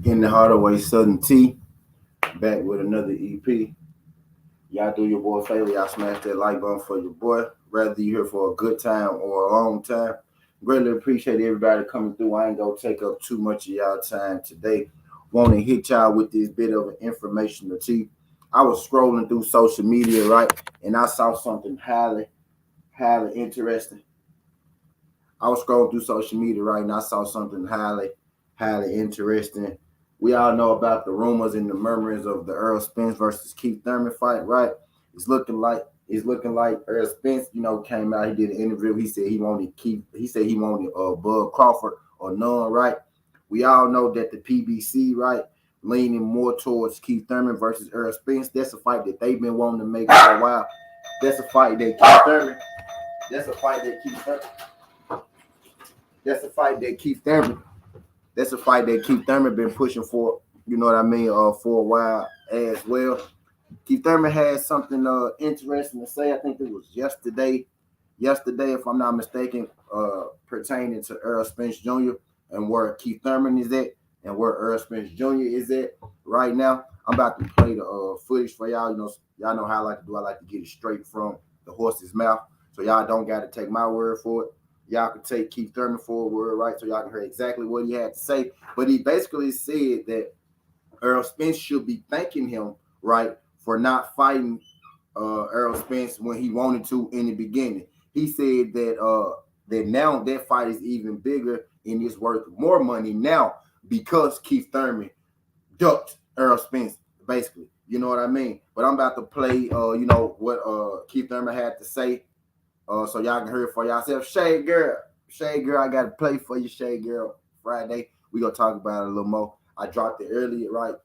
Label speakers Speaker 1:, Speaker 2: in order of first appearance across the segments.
Speaker 1: In the Hardaway Southern T, back with another EP. Y'all do your boy a favor, y'all smash that like button for your boy. Whether you here for a good time or a long time. Greatly appreciate everybody coming through. I ain't gonna take up too much of y'all time today. Want to hit y'all with this bit of information to T. I was scrolling through social media, right, and I saw something highly interesting. I was scrolling through social media, right, and I saw something highly interesting. We all know about the rumors and the murmurings of the Errol Spence versus Keith Thurman fight, right? It's looking like Errol Spence, came out. He did an interview. He said he wanted Keith. He said he wanted Bud Crawford or none, right? We all know that the PBC, right, leaning more towards Keith Thurman versus Errol Spence. That's a fight that they've been wanting to make for a while. That's a fight that Keith Thurman. That's a fight that Keith Thurman. That's a fight that Keith Thurman. That's a fight that Keith Thurman been pushing for. You know what I mean? For a while as well. Keith Thurman had something interesting to say. I think it was yesterday, if I'm not mistaken, pertaining to Errol Spence Jr. and where Keith Thurman is at and where Errol Spence Jr. is at right now. I'm about to play the footage for y'all. Y'all know how I like to do. I like to get it straight from the horse's mouth, so y'all don't got to take my word for it. Y'all can take Keith Thurman for a word, right? So y'all can hear exactly what he had to say. But he basically said that Errol Spence should be thanking him, right, for not fighting Errol Spence when he wanted to in the beginning. He said that now that fight is even bigger and it's worth more money now because Keith Thurman ducked Errol Spence, basically. You know what I mean? But I'm about to play, what Keith Thurman had to say. So y'all can hear it for yourself. Shade Girl, I got to play for you, Shade Girl, Friday. We going to talk about it a little more. I dropped it earlier, right?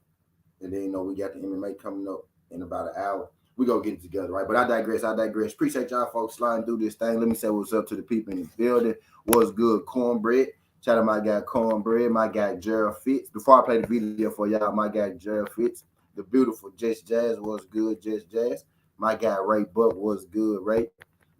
Speaker 1: And then, we got the MMA coming up in about an hour. We going to get it together, right? But I digress. Appreciate y'all folks sliding through this thing. Let me say what's up to the people in the building. What's good, Cornbread? Shout out my guy, Cornbread. My guy, Gerald Fitz. Before I play the video for y'all, my guy, Gerald Fitz. The beautiful Just Jazz was good, Just Jazz. My guy, Ray Buck was good, Ray.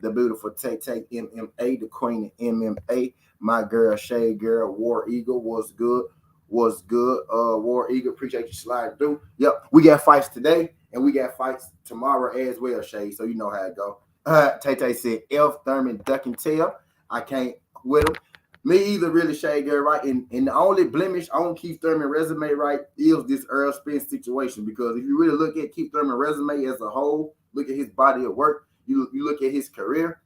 Speaker 1: The beautiful Tay MMA, the queen of MMA. My girl, Shade Girl, War Eagle was good. War Eagle, appreciate you sliding through. Yep, we got fights today, and we got fights tomorrow as well, Shade. So you know how it go. Tay said, F. Thurman duck and tail. I can't with him. Me either, really, Shade Girl, right? And the only blemish on Keith Thurman resume, right, is this Errol Spence situation. Because if you really look at Keith Thurman resume as a whole, look at his body of work, you look at his career,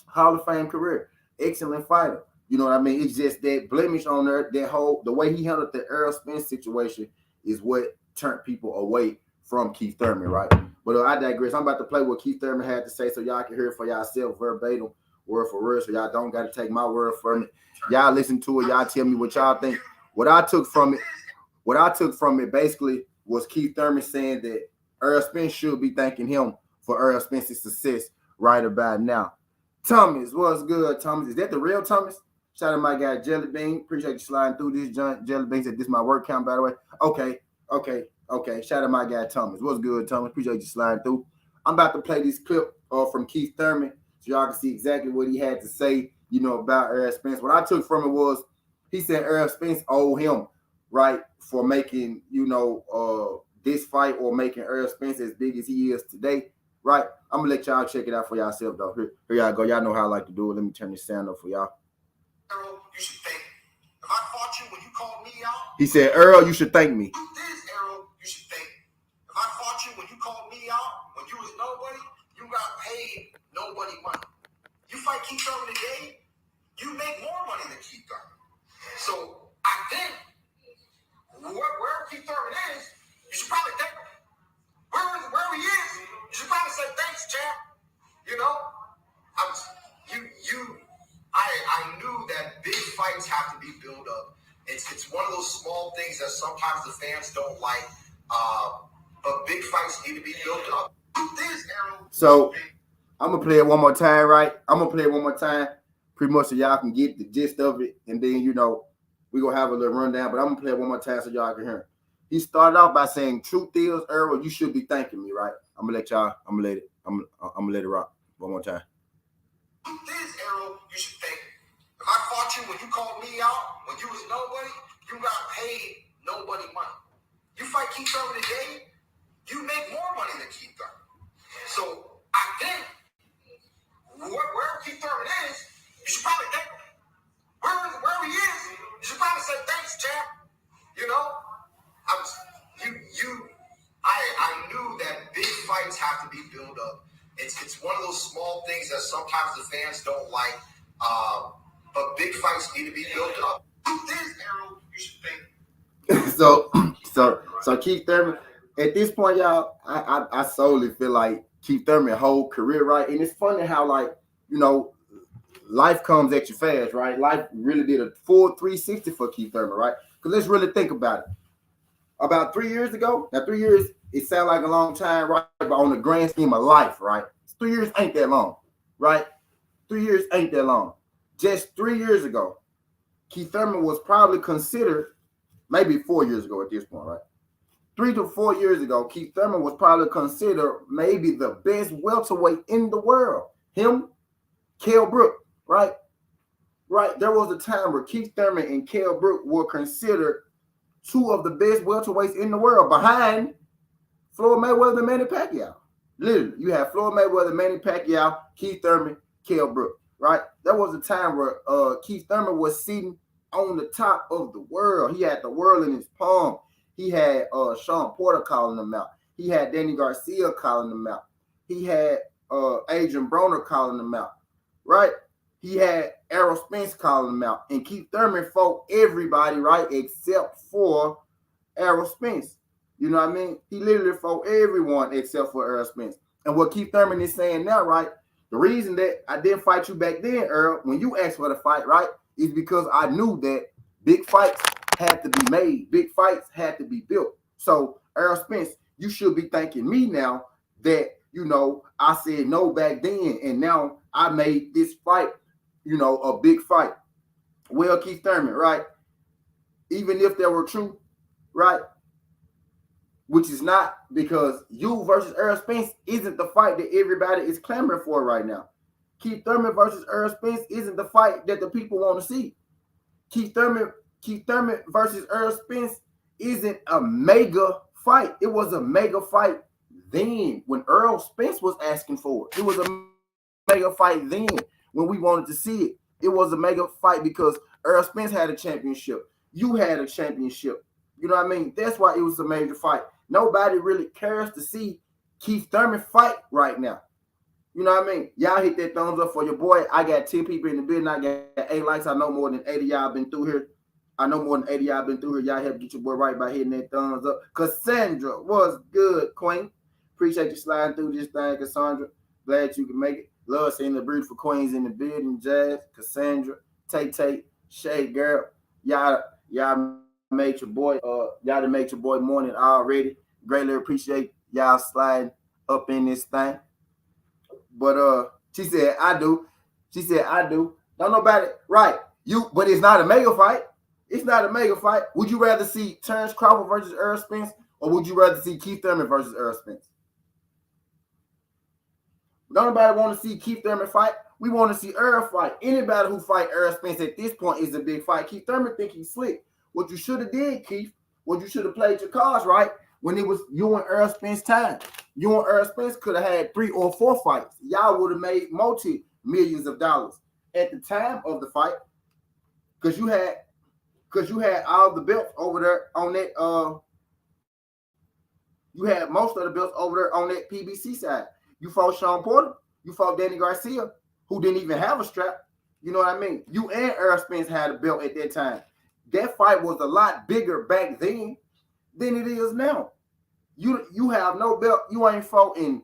Speaker 1: Hall of Fame career, excellent fighter. You know what I mean? It's just that blemish on there, the way he handled the Errol Spence situation is what turned people away from Keith Thurman, right? But I digress. I'm about to play what Keith Thurman had to say so y'all can hear it for yourself verbatim, word for word, so y'all don't got to take my word for it. Y'all listen to it. Y'all tell me what y'all think. What I took from it basically was Keith Thurman saying that Errol Spence should be thanking him for Errol Spence's success right about now. Thomas, what's good, Thomas? Is that the real Thomas? Shout out to my guy, Jelly Bean. Appreciate you sliding through this, John. Jelly Bean said this is my work count, by the way. Okay. Shout out to my guy, Thomas. What's good, Thomas? Appreciate you sliding through. I'm about to play this clip from Keith Thurman so y'all can see exactly what he had to say, about Errol Spence. What I took from it was he said Errol Spence owed him, right, for making, this fight or making Errol Spence as big as he is today, right? I'm going to let y'all check it out for yourself, though. Here y'all go. Y'all know how I like to do it. Let me turn this sound up for y'all.
Speaker 2: Errol, you should thank me. If I fought you when you called me out,
Speaker 1: he said, Errol, you should thank me.
Speaker 2: Truth is, Errol, you should thank me. If I fought you when you called me out, when you was nobody, you got paid nobody money. You fight Keith Thurman today, you make more money than Keith Thurman. So I think wherever Keith Thurman is, you should probably thank him. Wherever he is, you should probably say thanks, champ. I knew that big fights have to be built up. It's one of those small things that sometimes the fans don't like. But big fights need to be built up.
Speaker 1: So I'm gonna play it one more time, right? Pretty much so y'all can get the gist of it, and then we're gonna have a little rundown. But I'm gonna play it one more time so y'all can hear it. He started off by saying, "Truth is, Errol, you should be thanking me, right?" I'm gonna let it rock one more time.
Speaker 2: Truth is, Errol, you should thank me. If I fought you when you called me out, when you was nobody, you got paid nobody money. You fight Keith Thurman today, you make more money than Keith Thurman. So I think wherever Keith Thurman is, you should probably thank him. Wherever he is, you should probably say thanks, champ. You know, I knew that big fights have to be built up. It's one of those small things that sometimes the fans don't like, but big fights need to be built up. Truth is, Errol, you should think.
Speaker 1: So Keith Thurman, at this point, y'all, I solely feel like Keith Thurman whole career, right? And it's funny how, like, life comes at you fast, right? Life really did a full 360 for Keith Thurman, right? Because let's really think about it. About 3 years ago, now 3 years, it sounds like a long time, right? But on the grand scheme of life, right? 3 years ain't that long, right? 3 years ain't that long. Just 3 years ago, Keith Thurman was probably considered, maybe 4 years ago at this point, right? 3 to 4 years ago, Keith Thurman was probably considered maybe the best welterweight in the world. Him, Kell Brook, right? Right. There was a time where Keith Thurman and Kell Brook were considered two of the best welterweights in the world, behind Floyd Mayweather and Manny Pacquiao. Literally, you have Floyd Mayweather, Manny Pacquiao, Keith Thurman, Kell Brook, right? There was a time where Keith Thurman was sitting on the top of the world. He had the world in his palm. He had Sean Porter calling him out. He had Danny Garcia calling him out. He had Adrian Broner calling him out, right? He had Errol Spence calling him out. And Keith Thurman fought everybody, right, except for Errol Spence. You know what I mean? He literally fought everyone except for Errol Spence. And what Keith Thurman is saying now, right, the reason that I didn't fight you back then, Earl, when you asked for the fight, right, is because I knew that big fights had to be made. Big fights had to be built. So, Errol Spence, you should be thanking me now that, I said no back then, and now I made this fight, a big fight. Well, Keith Thurman, right, even if there were true, right, which is not, because you versus Errol Spence isn't the fight that everybody is clamoring for right now. Keith Thurman versus Errol Spence isn't the fight that the people want to see. Keith Thurman versus Errol Spence isn't a mega fight. It was a mega fight then when Errol Spence was asking for it. It was a mega fight then when we wanted to see it. It was a mega fight because Errol Spence had a championship. You had a championship. You know what I mean? That's why it was a major fight. Nobody really cares to see Keith Thurman fight right now. You know what I mean? Y'all hit that thumbs up for your boy. I got 10 people in the building. I got 8 likes. I know more than 80 y'all been through here. Y'all help get your boy right by hitting that thumbs up. Cassandra, what's good, Queen? Appreciate you sliding through this thing, Cassandra. Glad you can make it. Love seeing the beautiful queens in the building. Jazz, Cassandra, Tay, Shay, girl. Y'all made your boy. Y'all done made your boy morning already. Greatly appreciate y'all sliding up in this thing. But she said I do. Don't nobody right. But it's not a mega fight. It's not a mega fight. Would you rather see Terrence Crawford versus Errol Spence, or would you rather see Keith Thurman versus Errol Spence? Don't nobody want to see Keith Thurman fight. We want to see Errol fight. Anybody who fight Errol Spence at this point is a big fight. Keith Thurman think he's slick. What you should have did, Keith, you should have played your cards right when it was you and Errol Spence time. You and Errol Spence could have had 3 or 4 fights. Y'all would have made multi-millions of dollars at the time of the fight, because you had all the belts over there on that. You had most of the belts over there on that PBC side. You fought Sean Porter. You fought Danny Garcia, who didn't even have a strap. You know what I mean? You and Errol Spence had a belt at that time. That fight was a lot bigger back then than it is now. You have no belt. You ain't fought in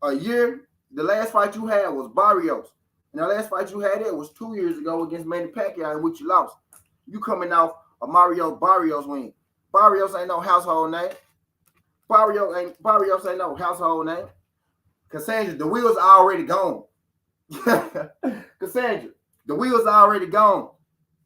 Speaker 1: a year. The last fight you had was Barrios. And the last fight you had there was 2 years ago against Manny Pacquiao, in which you lost. You coming off a Mario Barrios win. Barrios ain't no household name. Barrios ain't no household name. Cassandra, the wheels are already gone. Cassandra, the wheels are already gone.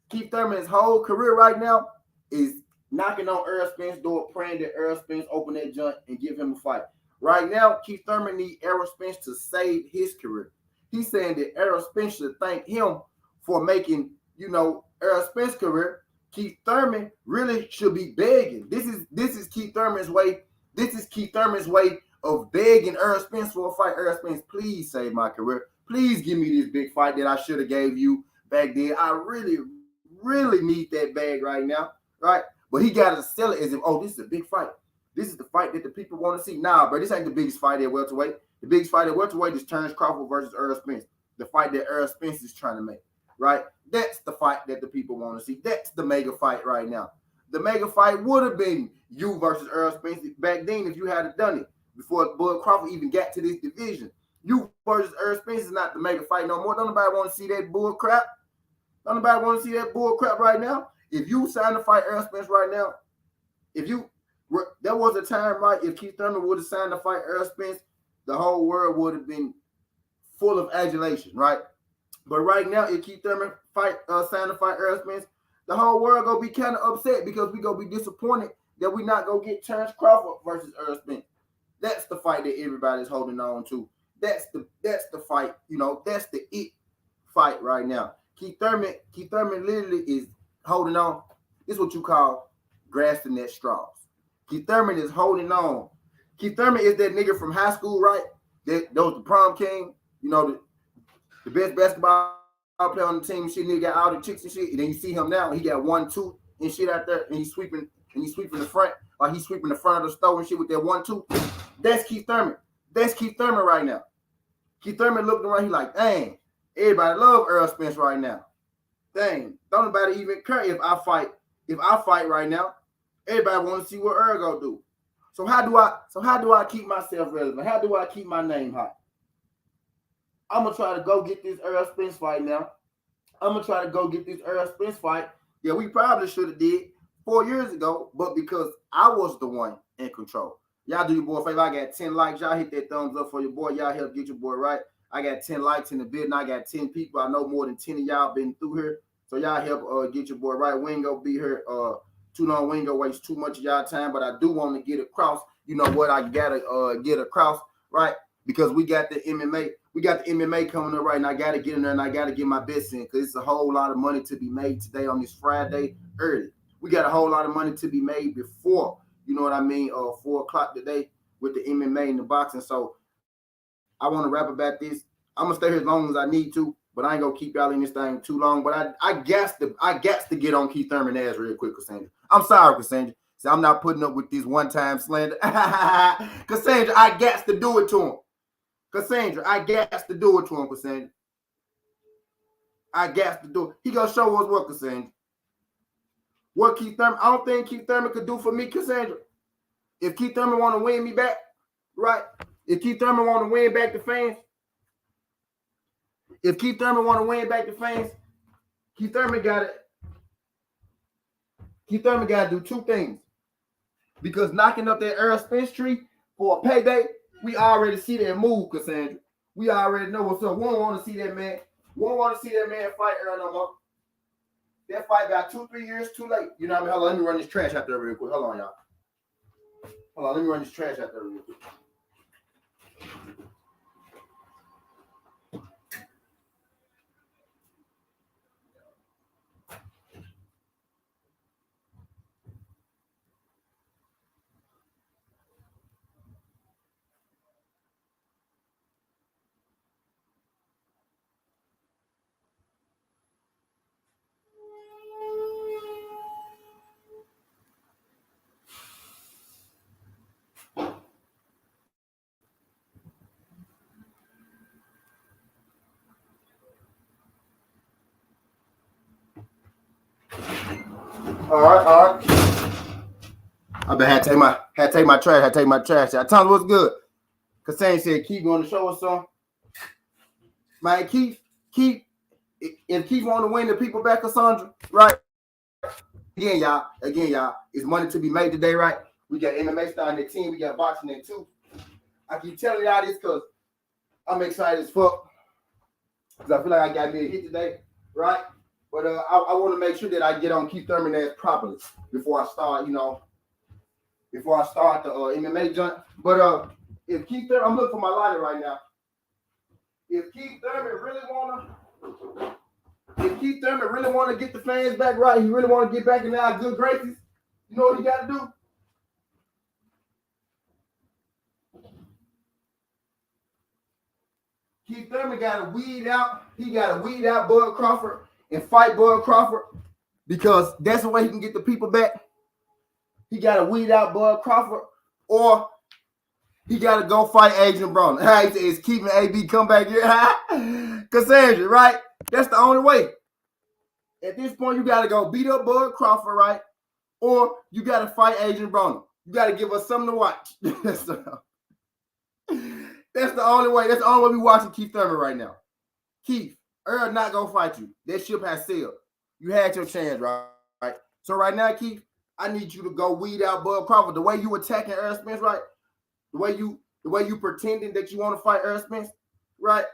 Speaker 1: Keith Thurman's whole career right now is knocking on Errol Spence's door, praying that Errol Spence open that joint and give him a fight. Right now, Keith Thurman needs Errol Spence to save his career. He's saying that Errol Spence should thank him for making, Errol Spence's career. Keith Thurman really should be begging. This is Keith Thurman's way. This is Keith Thurman's way of begging Errol Spence for a fight. Errol Spence, please save my career. Please give me this big fight that I should have gave you back then. I really, really need that bag right now, right? But he got to sell it as if, oh, this is a big fight. This is the fight that the people want to see. Nah, bro, this ain't the biggest fight at welterweight. The biggest fight at welterweight is Terrence Crawford versus Errol Spence. The fight that Errol Spence is trying to make, right? That's the fight that the people want to see. That's the mega fight right now. The mega fight would have been you versus Errol Spence back then if you had done it before Bud Crawford even got to this division. You versus Errol Spence is not the mega fight no more. Don't nobody want to see that bull crap. Don't nobody want to see that bull crap right now. If you sign to fight Errol Spence right now, there was a time, right, if Keith Thurman would have signed to fight Errol Spence, the whole world would have been full of adulation, right? But right now, if Keith Thurman signed to fight Errol Spence, the whole world gonna be kind of upset because we gonna be disappointed that we not gonna get Terrence Crawford versus Errol Spence. That's the fight that everybody's holding on to. That's the fight, that's the it fight right now. Keith Thurman literally is holding on. This is what you call grasping at straws. Keith Thurman is holding on. Keith Thurman is that nigga from high school, right? That was the prom king, the best basketball player on the team. Shit, nigga got all the chicks and shit. And then you see him now, he got 1-2 and shit out there, and he's sweeping the front, like he's sweeping the front of the store and shit with that 1-2. That's Keith Thurman. That's Keith Thurman right now. Keith Thurman looking around, he like, dang, everybody love Errol Spence right now. Dang, don't nobody even care if I fight. If I fight right now, everybody want to see what Errol gonna do. So how do I keep myself relevant? How do I keep my name hot? I'm gonna try to go get this Errol Spence fight now. I'm gonna try to go get this Errol Spence fight. Yeah, we probably should have did 4 years ago, but because I was the one in control. Y'all do your boy a favor. I got 10 likes. Y'all hit that thumbs up for your boy. Y'all help get your boy right. I got 10 likes in the building. I got 10 people. I know more than 10 of y'all been through here. So y'all help get your boy right. We ain't gonna be here too long. We ain't gonna waste too much of y'all time. But I do want to get across. You know what? I gotta get across, right? Because we got the MMA. We got the MMA coming up right now. I gotta get in there and I gotta get my bets in because it's a whole lot of money to be made today on this Friday early. We got a whole lot of money to be made before, 4 o'clock today with the MMA and the boxing. So I want to rap about this. I'm gonna stay here as long as I need to, but I ain't gonna keep y'all in this thing too long. But I got to get on Keith Thurman ass real quick, Cassandra. I'm sorry, Cassandra. So I'm not putting up with this one-time slander. Cassandra, I got to do it to him. Cassandra, I got to do it to him, Cassandra. I got to do it. He gonna show us what, Cassandra. What Keith Thurman, I don't think Keith Thurman could do for me, Cassandra. If Keith Thurman want to win me back, right? If Keith Thurman want to win back the fans, Keith Thurman got to do two things. Because knocking up that Errol Spence tree for a payday, we already see that move, Cassandra. We already know what's up. We don't want to see that man. We don't want to see that man fight Errol no more. That fight got 2-3 years too late. You know what I mean? Hold on, let me run this trash out there real quick. Hold on, y'all. Hold on, let me run this trash out there real quick. All right. I had to take my trash. I tell you what's good. Cassandra said, Keith going to show us some. Man, Keith, if Keith want to win the people back, Cassandra, right? Again, y'all, it's money to be made today, right? We got MMA starting at 10. We got boxing at 2. I keep telling y'all this because I'm excited as fuck. Because I feel like I got me a hit today, right? But I want to make sure that I get on Keith Thurman ass properly before I start, the MMA jump. But if Keith Thurman, I'm looking for my lighter right now. If Keith Thurman really wanna if Keith Thurman really want to get the fans back right, he really want to get back in our good graces, you know what he got to do? Keith Thurman got to weed out. He got to weed out Bud Crawford and fight Bud Crawford because that's the way he can get the people back. He got to weed out Bud Crawford or he got to go fight Adrian Broner. He said, is keeping AB come back here? Cassandra, right? That's the only way. At this point, you got to go beat up Bud Crawford, right? Or you got to fight Adrian Broner. You got to give us something to watch. That's the only way. That's the only way we watching Keith Thurman right now. Keith, Errol not going to fight you. That ship has sailed. You had your chance, right? So right now, Keith, I need you to go weed out Bud Crawford. The way you attacking Errol Spence, right? The way you pretending that you want to fight Errol Spence, right?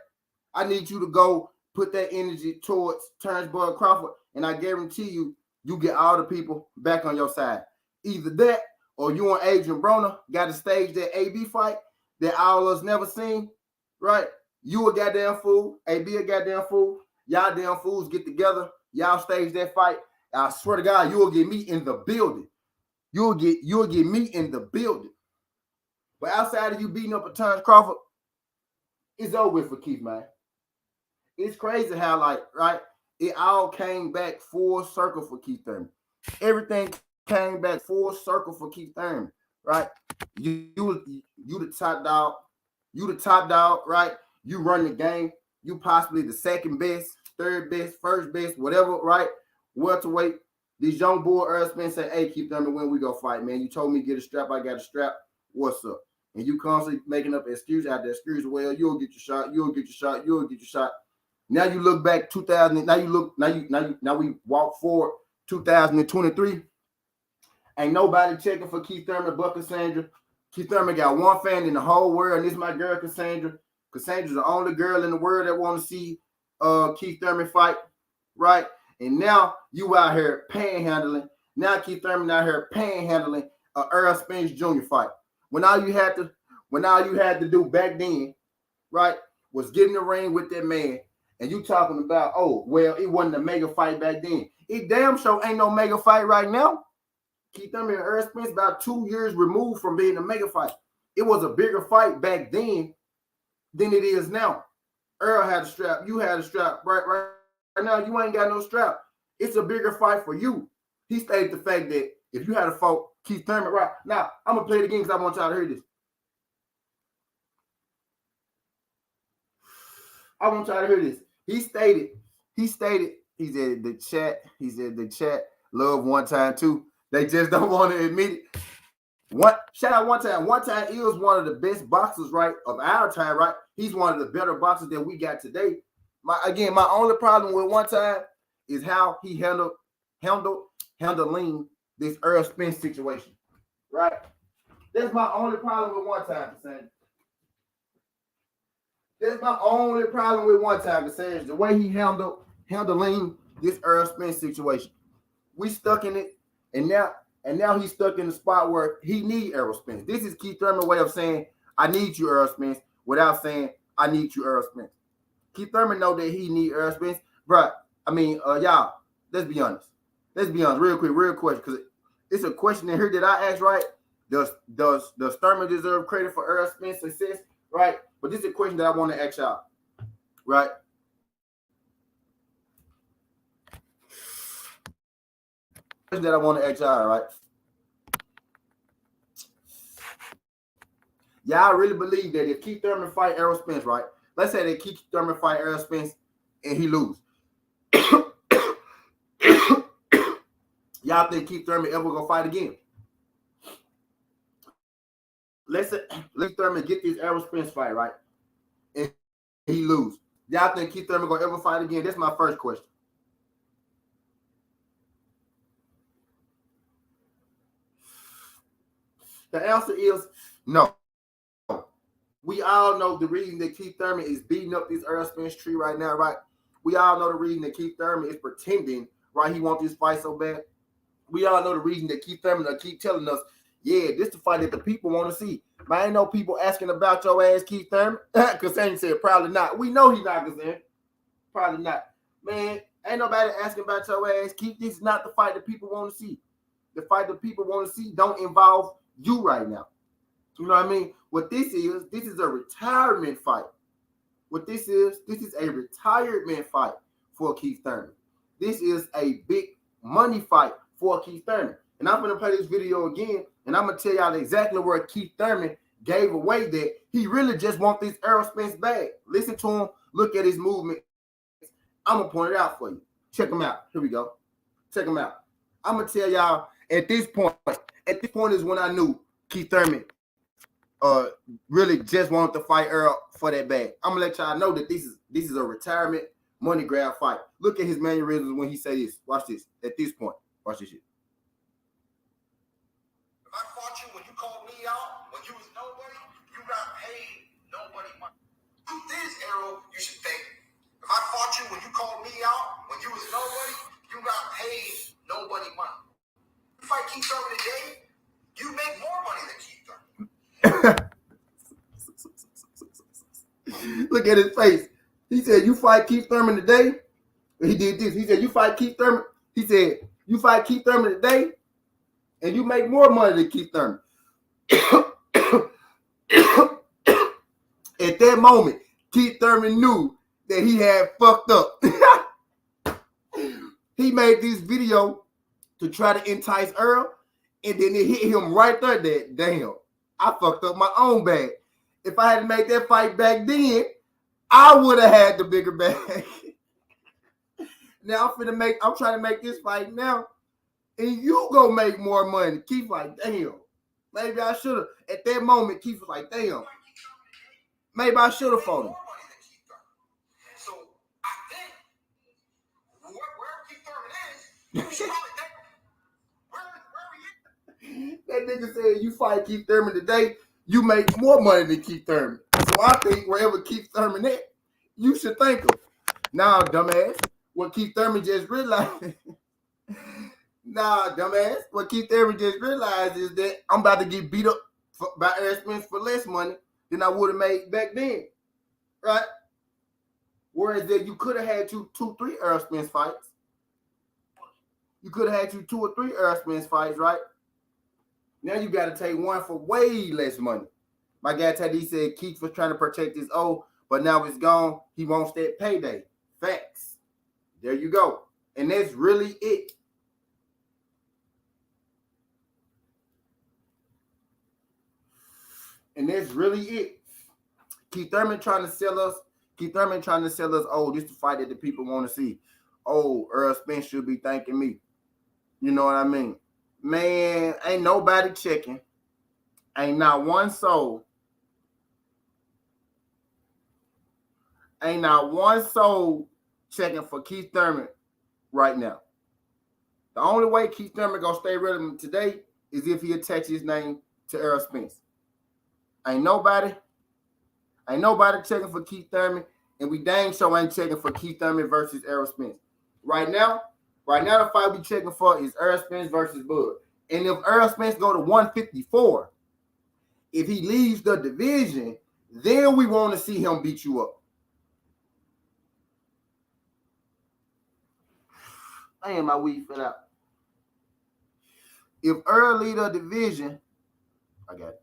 Speaker 1: I need you to go put that energy towards Terrence Bud Crawford, and I guarantee you, you get all the people back on your side. Either that, or you and Adrian Broner got to stage that AB fight that all of us never seen, right? You a goddamn fool, AB a goddamn fool. Y'all damn fools get together. Y'all stage that fight. I swear to God, you will get me in the building. You'll get me in the building. But outside of you beating up a Terrence Crawford, it's over with for Keith, man. It's crazy how, like, right, it all came back full circle for Keith Thurman. Everything came back full circle for Keith Thurman, right? You the top dog. You the top dog, right? You run the game. You possibly the second best, third best, first best, whatever, right? Welterweight. These young boy Errol Spence say, hey, Keith Thurman, when we go fight, man. You told me to get a strap. I got a strap. What's up? And you constantly making up excuses out there. Excuse, well, you'll get your shot. You'll get your shot. You'll get your shot. Now you look back 2000. Now we walk forward 2023. Ain't nobody checking for Keith Thurman but Cassandra. Keith Thurman got one fan in the whole world, and this is my girl Cassandra. Cassandra's the only girl in the world that want to see Keith Thurman fight, right? And now you out here panhandling. Now Keith Thurman out here panhandling Errol Spence Jr. fight. When all you had to do back then, right, was get in the ring with that man. And you talking about, oh, well, it wasn't a mega fight back then. It damn sure ain't no mega fight right now. Keith Thurman and Errol Spence about 2 years removed from being a mega fight. It was a bigger fight back then than it is now. Errol had a strap. You had a strap. Right now, you ain't got no strap. It's a bigger fight for you. He stated the fact that if you had a fought Keith Thurman, right now, I'm going to play it again because I want y'all to hear this. I want y'all to hear this. He stated, he said the chat, love one time too. They just don't want to admit it. Shout out one time. One time he was one of the best boxers, right, of our time, right? He's one of the better boxers that we got today. My only problem with one time is how he handling this Errol Spence situation, right? That's my only problem with one time, Cassandra. That's my only problem with one time, Cassandra. The way he handling this Errol Spence situation. We stuck in it, and now he's stuck in the spot where he need Errol Spence. This is Keith Thurman's way of saying, I need you, Errol Spence, without saying, I need you, Errol Spence. Keith Thurman know that he need Errol Spence. Bruh, y'all, let's be honest. Let's be honest, real question, because it's a question in here that I asked, right? Does Thurman deserve credit for Errol Spence's success, right? But this is a question that I want to ask y'all, right? Question that I want to ask y'all, right? Y'all really believe that if Keith Thurman fight Errol Spence, right? Let's say that Keith Thurman fight Errol Spence and he lose. Y'all think Keith Thurman ever gonna fight again? Let's Thurman get this Errol Spence fight, right? And he lose. Y'all think Keith Thurman gonna ever fight again? That's my first question. The answer is no. We all know the reason that Keith Thurman is beating up this Errol Spence tree right now, right? We all know the reason that Keith Thurman is pretending, right? He wants this fight so bad. We all know the reason that Keith Thurman will keep telling us, yeah, this is the fight that the people want to see. But I ain't no people asking about your ass, Keith Thurman. Cassandra said probably not. We know he's not, Cassandra. Probably not. Man, Ain't nobody asking about your ass. Keith, this is not the fight that people want to see. The fight that people want to see don't involve you right now. You know what I mean? What this is a retirement fight. What this is a retirement fight for Keith Thurman. This is a big money fight for Keith Thurman. And I'm going to play this video again, and I'm going to tell y'all exactly where Keith Thurman gave away that he really just wants this Errol Spence bag. Listen to him. Look at his movements. I'm going to point it out for you. Check him out. Here we go. Check him out. I'm going to tell y'all at this point is when I knew Keith Thurman really just wanted to fight Errol for that bag. I'm gonna let y'all know that this is a retirement money grab fight. Look at his mannerisms when he say this. Watch this. At this point, watch this shit.
Speaker 2: If I fought you when you called me out, when you was nobody, you got paid nobody money. Truth is, Errol, you should think. If I fought you when you called me out, when you was nobody, you got paid nobody money. You fight Keith Thurman today, you make more money than Keith Thurman.
Speaker 1: Look at his face. He said, "You fight Keith Thurman today." He did this. He said, "You fight Keith Thurman." He said, "You fight Keith Thurman today, and you make more money than Keith Thurman." At that moment, Keith Thurman knew that he had fucked up. He made this video to try to entice Errol, and then it hit him right there that, damn, I fucked up my own bag. If I had to make that fight back then, I would have had the bigger bag. Now I'm trying to make this fight now, and you go make more money. Keith like, damn, maybe I should have. At that moment, Keith was like, damn, maybe I should have fought him.
Speaker 2: So I think where Keith Thurman is, you should probably think where he is.
Speaker 1: That nigga said, "You fight Keith Thurman today, you make more money than Keith Thurman." So I think wherever Keith Thurman at, you should thank him. Nah, dumbass. What Keith Thurman just realized. What Keith Thurman just realized is that I'm about to get beat up by Errol Spence for less money than I would have made back then. Right? Whereas that you could have had 2, 3 Errol Spence fights. You could have had 2 or 3 Errol Spence fights, right? Now you got to take one for way less money. My guy Teddy said Keith was trying to protect his O, but now it's gone. He wants that payday. Facts. There you go. And that's really it. And that's really it. Keith Thurman trying to sell us. Oh, this is the fight that the people want to see. Oh, Errol Spence should be thanking me. You know what I mean? Man, ain't nobody checking. Ain't not one soul. Ain't not one soul checking for Keith Thurman right now. The only way Keith Thurman gonna stay relevant today is if he attaches his name to Errol Spence. Ain't nobody checking for Keith Thurman, and we dang sure ain't checking for Keith Thurman versus Errol Spence. Right now, the fight we checking for is Errol Spence versus Bud. And if Errol Spence go to 154, if he leaves the division, then we want to see him beat you up. Damn, my weed fell out. If Errol lead a division, I got it.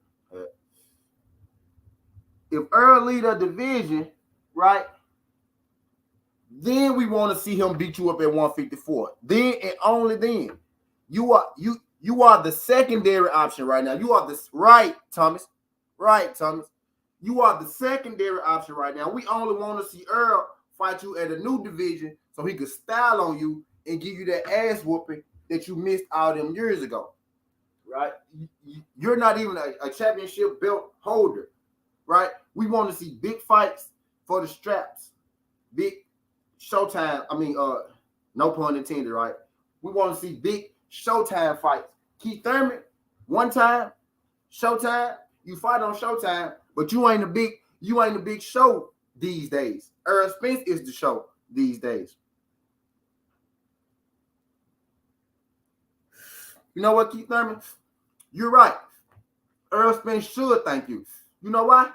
Speaker 1: If Errol lead a division, right, then we want to see him beat you up at 154. Then and only then. You are the secondary option right now. You are the right, Thomas. Right, Thomas. You are the secondary option right now. We only want to see Errol fight you at a new division so he could style on you and give you that ass whooping that you missed all them years ago. Right? You're not even a championship belt holder. Right? We want to see big fights for the straps. Big showtime. No pun intended, right? We want to see big showtime fights. Keith Thurman, one time, showtime, you fight on showtime, but you ain't a big show these days. Errol Spence is the show these days. You know what, Keith Thurman? You're right. Errol Spence should thank you. You know why?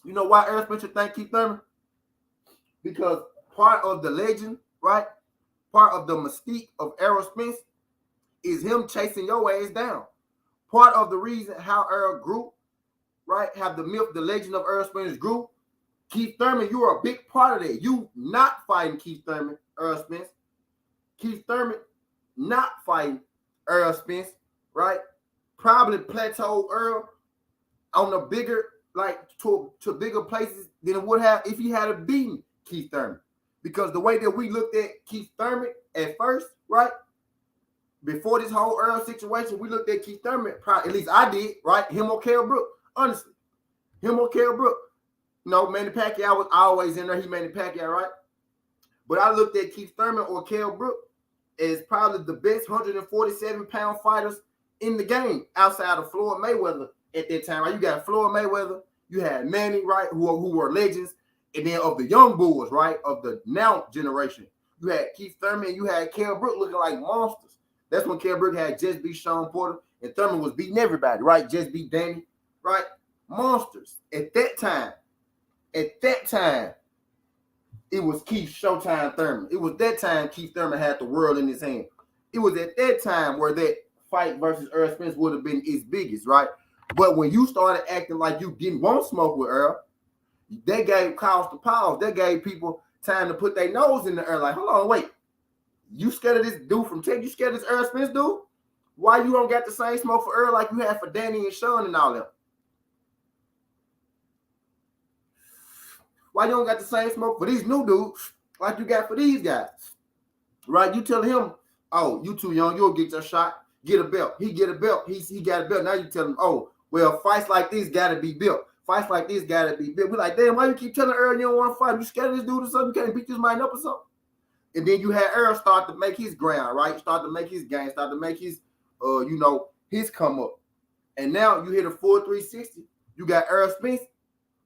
Speaker 1: You know why Errol Spence should thank Keith Thurman? because part of the legend, right? Part of the mystique of Errol Spence is him chasing your ass down. Part of the reason how Errol grew, right? Have the myth, the legend of Errol Spence grew. Keith Thurman, you are a big part of that. You not fighting Keith Thurman, Errol Spence. Keith Thurman not fighting Errol Spence, right? Probably plateaued Errol on the bigger, like to bigger places than it would have if he had beaten Keith Thurman. Because the way that we looked at Keith Thurman at first, right? Before this whole Errol situation, we looked at Keith Thurman, probably, at least I did, right? Him or Kell Brook, honestly. Him or Kell Brook. No, Manny Pacquiao was always in there. He Manny Pacquiao, right? But I looked at Keith Thurman or Kell Brook as probably the best 147-pound fighters in the game outside of Floyd Mayweather at that time, right? You got Floyd Mayweather, you had Manny, right, who were legends, and then of the young bulls, right, of the now generation, you had Keith Thurman, you had Kell Brook looking like monsters. That's when Kell Brook had just beat Sean Porter, and Thurman was beating everybody, right? Just beat Danny, right? Monsters. At that time, it was Keith Showtime Thurman. It was that time Keith Thurman had the world in his hand. It was at that time where that fight versus Errol Spence would have been his biggest, right? But when you started acting like you didn't want smoke with Errol, they gave cause to pause. They gave people time to put their nose in the air. Like, hold on, wait. You scared of this dude from Texas? You scared of this Errol Spence dude? Why you don't got the same smoke for Errol like you had for Danny and Sean and all them? Why you don't got the same smoke for these new dudes like you got for these guys? Right? You tell him, oh, you too young, you'll get your shot, get a belt. He get a belt, he got a belt. Now you tell him, oh, well, fights like this gotta be built. Fights like this gotta be built. We're like, damn, why you keep telling Errol you don't want to fight? You scared of this dude or something? You can't beat this man up or something? And then you had Errol start to make his ground, right? Start to make his game, start to make his, his come up. And now you hit a full 360. You got Errol Spence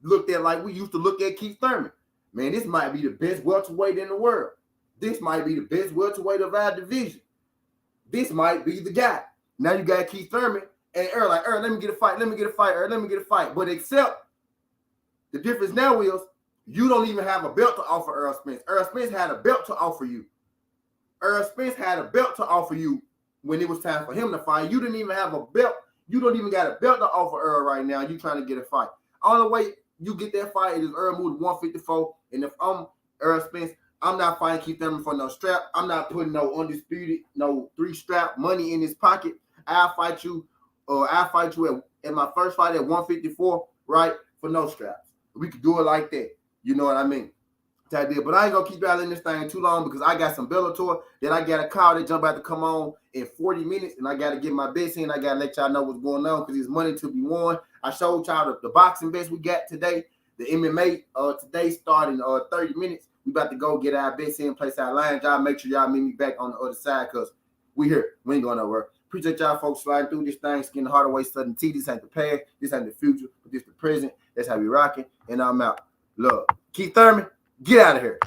Speaker 1: looked at like we used to look at Keith Thurman. Man, this might be the best welterweight in the world. This might be the best welterweight of our division. This might be the guy. Now you got Keith Thurman and Errol like, Errol, let me get a fight, Errol, let me get a fight. But except the difference now is you don't even have a belt to offer Errol Spence. Errol Spence had a belt to offer you. Errol Spence had a belt to offer you when it was time for him to fight. You didn't even have a belt. You don't even got a belt to offer Errol right now. You trying to get a fight. All the way you get that fight is Errol moved to 154. And if I'm Errol Spence, I'm not fighting Keith Thurman for no strap. I'm not putting no undisputed, no 3-strap money in his pocket. I'll fight you at my first fight at 154, right? For no straps. We could do it like that. You know what I mean? But I ain't gonna keep y'all in this thing too long because I got some Bellator that I got a call that jump about to come on in 40 minutes, and I gotta get my bets in. I gotta let y'all know what's going on because there's money to be won. I showed y'all the boxing bets we got today. The MMA today starting 30 minutes. We about to go get our bets in, place our lines. Y'all make sure y'all meet me back on the other side because we here. We ain't going nowhere. Appreciate y'all folks sliding through this thing, skin the hard away, Southern T. This ain't the past. This ain't the future. But this the present. That's how we rocking. And I'm out. Love. Keith Thurman, get out of here.